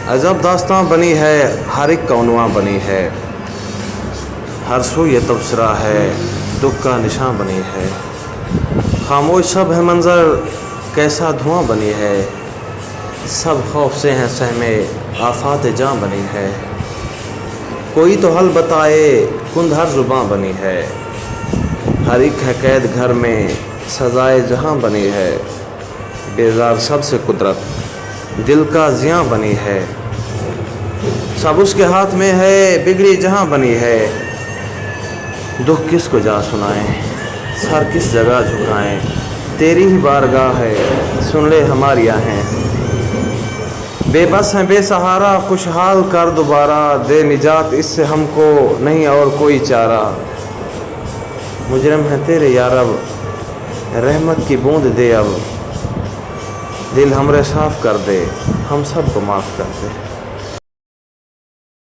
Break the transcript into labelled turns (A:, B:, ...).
A: عجب داستاں بنی ہے، ہر ایک کا عنواں بنی ہے، ہر سو یہ تبصرہ ہے، دکھ کا نشاں بنی ہے۔ خاموش سب ہے منظر، کیسا دھواں بنی ہے، سب خوف سے ہیں سہمے، آفات جاں بنی ہے۔ کوئی تو حل بتائے، کند ہر زباں بنی ہے، ہر ایک ہے قید گھر میں، سزائے جہاں بنی ہے۔ بیزار سب سے قدرت، دل کا زیاں بنی ہے، سب اس کے ہاتھ میں ہے، بگڑی جہاں بنی ہے۔ دکھ کس کو جا سنائیں، سر کس جگہ جھکائیں، تیری ہی بارگاہ ہے، سن لے ہماری آہیں۔ بے بس ہیں بے سہارا، خوشحال کر دوبارہ، دے نجات اس سے ہم کو نہیں اور کوئی چارہ۔ مجرم ہے تیرے یا رب، رحمت کی بوند دے اب، دل ہمرے صاف کر دے، ہم سب کو معاف کر دے۔